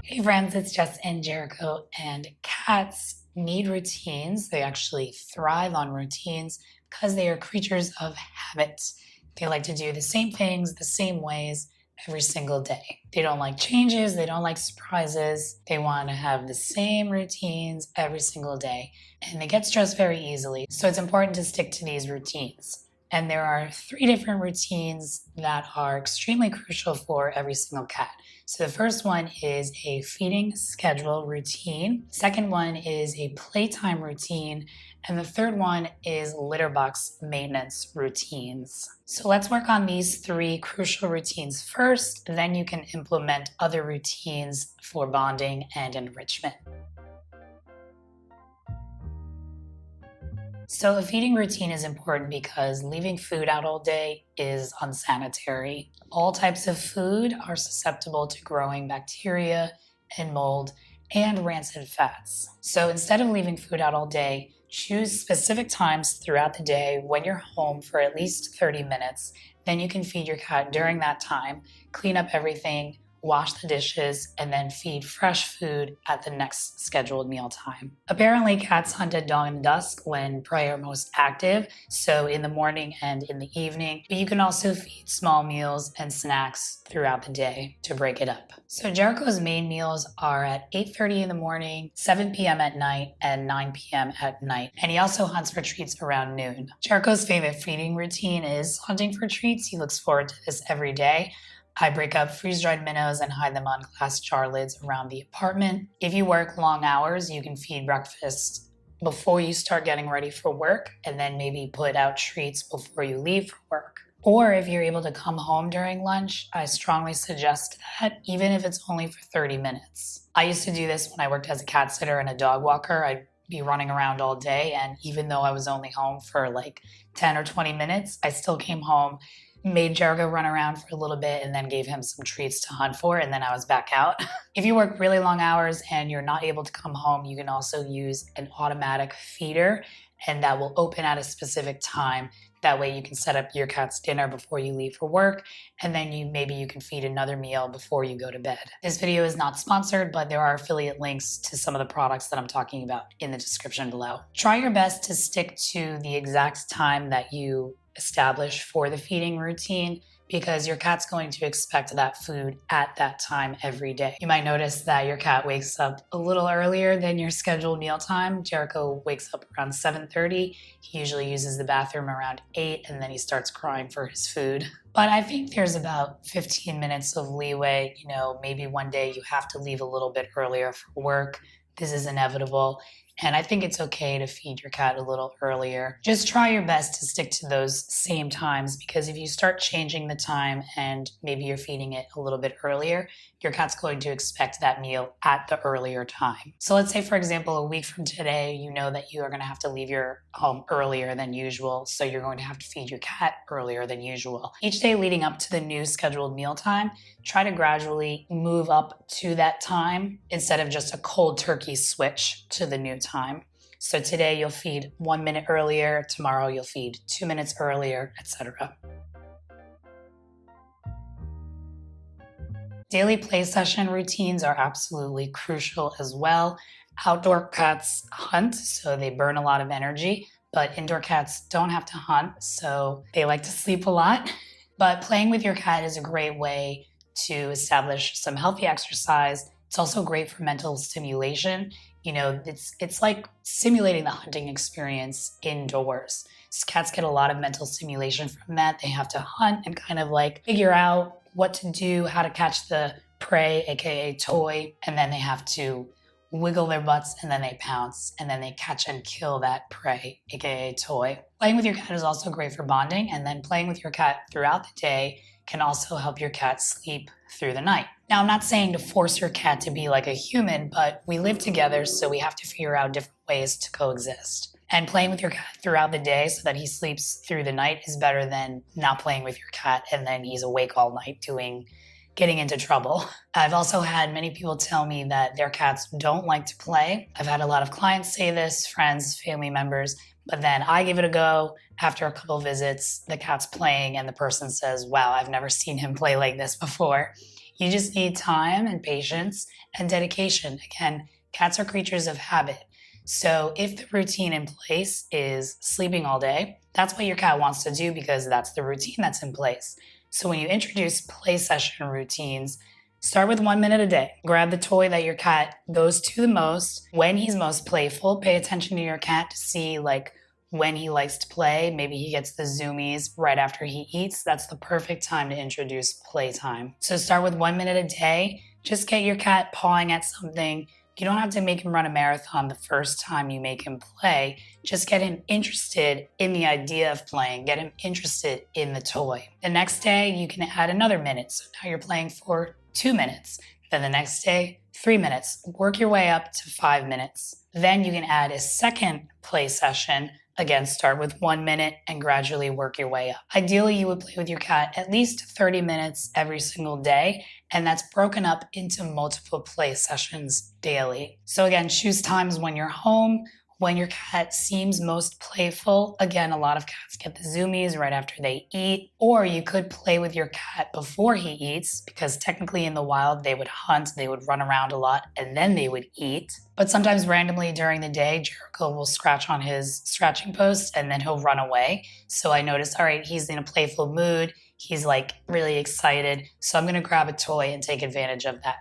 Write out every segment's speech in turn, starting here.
Hey friends, it's Jess and Jericho, and cats need routines. They actually thrive on routines because they are creatures of habit. They like to do the same things the same ways every single day. They don't like changes, they don't like surprises. They want to have the same routines every single day, and they get stressed very easily. So it's important to stick to these routines. And there are 3 different routines that are extremely crucial for every single cat. So the first one is a feeding schedule routine. Second one is a playtime routine. And the third one is litter box maintenance routines. So let's work on these 3 crucial routines first, then you can implement other routines for bonding and enrichment. So a feeding routine is important because leaving food out all day is unsanitary. All types of food are susceptible to growing bacteria and mold and rancid fats. So instead of leaving food out all day, choose specific times throughout the day when you're home for at least 30 minutes. Then you can feed your cat during that time, clean up everything, wash the dishes, and then feed fresh food at the next scheduled meal time. Apparently, cats hunt at dawn and dusk when prey are most active, so in the morning and in the evening, but you can also feed small meals and snacks throughout the day to break it up. So Jericho's main meals are at 8:30 in the morning, 7 p.m. at night, and 9 p.m. at night, and he also hunts for treats around noon. Jericho's favorite feeding routine is hunting for treats. He looks forward to this every day. I break up freeze-dried minnows and hide them on glass jar lids around the apartment. If you work long hours, you can feed breakfast before you start getting ready for work, and then maybe put out treats before you leave for work. Or if you're able to come home during lunch, I strongly suggest that, even if it's only for 30 minutes. I used to do this when I worked as a cat sitter and a dog walker. I'd be running around all day, and even though I was only home for like 10 or 20 minutes, I still came home, made Jericho run around for a little bit, and then gave him some treats to hunt for, and then I was back out. If you work really long hours and you're not able to come home, you can also use an automatic feeder, and that will open at a specific time. That way you can set up your cat's dinner before you leave for work, and then maybe you can feed another meal before you go to bed. This video is not sponsored, but there are affiliate links to some of the products that I'm talking about in the description below. Try your best to stick to the exact time that you establish for the feeding routine, because your cat's going to expect that food at that time every day. You might notice that your cat wakes up a little earlier than your scheduled meal time. Jericho wakes up around 7:30. He usually uses the bathroom around 8, and then he starts crying for his food. But I think there's about 15 minutes of leeway. Maybe one day you have to leave a little bit earlier for work. This is inevitable. And I think it's okay to feed your cat a little earlier. Just try your best to stick to those same times, because if you start changing the time and maybe you're feeding it a little bit earlier, your cat's going to expect that meal at the earlier time. So let's say, for example, a week from today, you know that you are going to have to leave your home earlier than usual, so you're going to have to feed your cat earlier than usual. Each day leading up to the new scheduled meal time, try to gradually move up to that time instead of just a cold turkey switch to the new time. So today you'll feed 1 minute earlier, tomorrow you'll feed 2 minutes earlier, etc. Daily play session routines are absolutely crucial as well. Outdoor cats hunt, so they burn a lot of energy, but indoor cats don't have to hunt, so they like to sleep a lot. But playing with your cat is a great way to establish some healthy exercise. It's also great for mental stimulation. It's like simulating the hunting experience indoors. So cats get a lot of mental stimulation from that. They have to hunt and kind of like figure out what to do, how to catch the prey, aka toy, and then they have to wiggle their butts, and then they pounce, and then they catch and kill that prey, aka toy. Playing with your cat is also great for bonding, and then playing with your cat throughout the day can also help your cat sleep through the night. Now, I'm not saying to force your cat to be like a human, but we live together, so we have to figure out different ways to coexist. And playing with your cat throughout the day so that he sleeps through the night is better than not playing with your cat and then he's awake all night getting into trouble. I've also had many people tell me that their cats don't like to play. I've had a lot of clients say this, friends, family members, but then I give it a go. After a couple visits, the cat's playing and the person says, wow, I've never seen him play like this before. You just need time and patience and dedication. Again, cats are creatures of habit. So if the routine in place is sleeping all day, that's what your cat wants to do because that's the routine that's in place. So when you introduce play session routines, start with 1 minute a day. Grab the toy that your cat goes to the most. When he's most playful, pay attention to your cat to see like when he likes to play. Maybe he gets the zoomies right after he eats. That's the perfect time to introduce playtime. So start with 1 minute a day. Just get your cat pawing at something. You don't have to make him run a marathon the first time you make him play. Just get him interested in the idea of playing. Get him interested in the toy. The next day, you can add another minute. So now you're playing for 2 minutes. Then the next day, 3 minutes. Work your way up to 5 minutes. Then you can add a second play session. Again, start with 1 minute and gradually work your way up. Ideally, you would play with your cat at least 30 minutes every single day, and that's broken up into multiple play sessions daily. So again, choose times when you're home, when your cat seems most playful. Again, a lot of cats get the zoomies right after they eat, or you could play with your cat before he eats, because technically in the wild, they would hunt, they would run around a lot, and then they would eat. But sometimes randomly during the day, Jericho will scratch on his scratching post and then he'll run away. So I noticed, all right, he's in a playful mood. He's like really excited. So I'm gonna grab a toy and take advantage of that.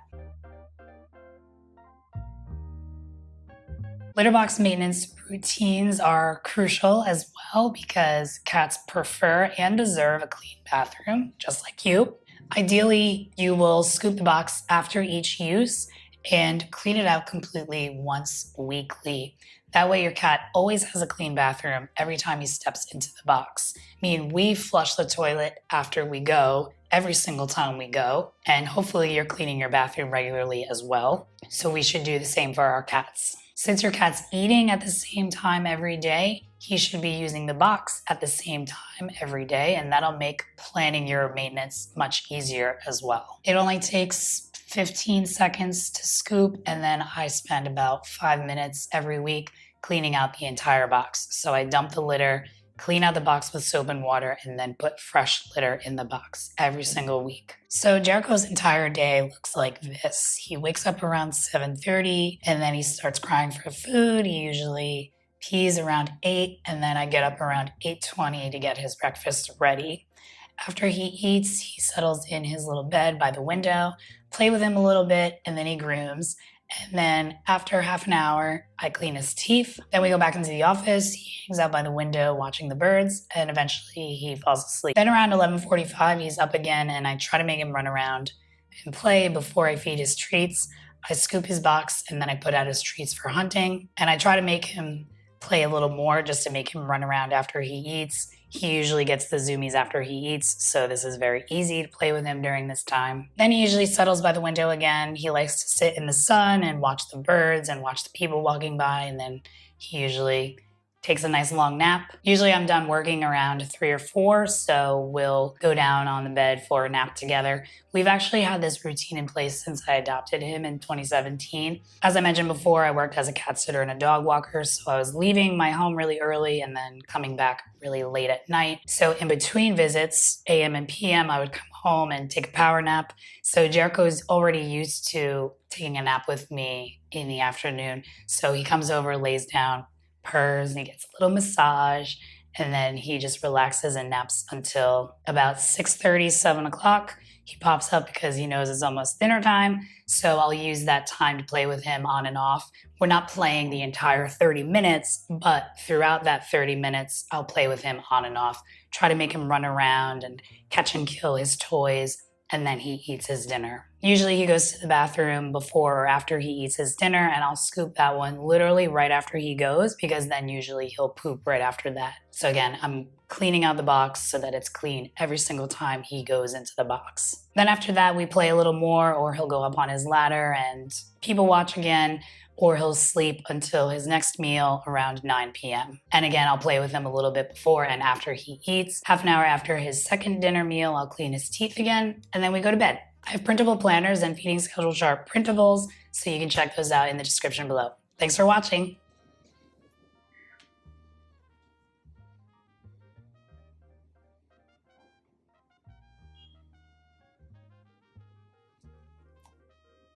Litter box maintenance routines are crucial as well because cats prefer and deserve a clean bathroom, just like you. Ideally, you will scoop the box after each use and clean it out completely once weekly. That way your cat always has a clean bathroom every time he steps into the box. I mean, we flush the toilet after we go, every single time we go, and hopefully you're cleaning your bathroom regularly as well. So we should do the same for our cats. Since your cat's eating at the same time every day, he should be using the box at the same time every day, and that'll make planning your maintenance much easier as well. It only takes 15 seconds to scoop, and then I spend about 5 minutes every week cleaning out the entire box. So I dump the litter, clean out the box with soap and water, and then put fresh litter in the box every single week. So Jericho's entire day looks like this. He wakes up around 7:30 and then he starts crying for food. He usually pees around 8, and then I get up around 8:20 to get his breakfast ready. After he eats, he settles in his little bed by the window, play with him a little bit, and then he grooms. And then after half an hour, I clean his teeth. Then we go back into the office. He hangs out by the window watching the birds, and eventually he falls asleep. Then around 11:45, he's up again, and I try to make him run around and play before I feed his treats. I scoop his box, and then I put out his treats for hunting. And I try to make him play a little more just to make him run around after he eats. He usually gets the zoomies after he eats, so this is very easy to play with him during this time. Then he usually settles by the window again. He likes to sit in the sun and watch the birds and watch the people walking by, and then he usually takes a nice long nap. Usually I'm done working around 3 or 4, so we'll go down on the bed for a nap together. We've actually had this routine in place since I adopted him in 2017. As I mentioned before, I worked as a cat sitter and a dog walker, so I was leaving my home really early and then coming back really late at night. So in between visits, AM and PM, I would come home and take a power nap. So Jericho's already used to taking a nap with me in the afternoon. So he comes over, lays down, purrs, and he gets a little massage, and then he just relaxes and naps until about 6:30, 7 o'clock. He pops up because he knows it's almost dinner time, so I'll use that time to play with him on and off. We're not playing the entire 30 minutes, but throughout that 30 minutes, I'll play with him on and off, try to make him run around and catch and kill his toys, and then he eats his dinner. Usually he goes to the bathroom before or after he eats his dinner, and I'll scoop that one literally right after he goes, because then usually he'll poop right after that. So again, I'm cleaning out the box so that it's clean every single time he goes into the box. Then after that, we play a little more, or he'll go up on his ladder and people watch again, or he'll sleep until his next meal around 9 p.m. And again, I'll play with him a little bit before and after he eats. Half an hour after his second dinner meal, I'll clean his teeth again, and then we go to bed. I have printable planners and feeding schedule chart printables, so you can check those out in the description below. Thanks for watching.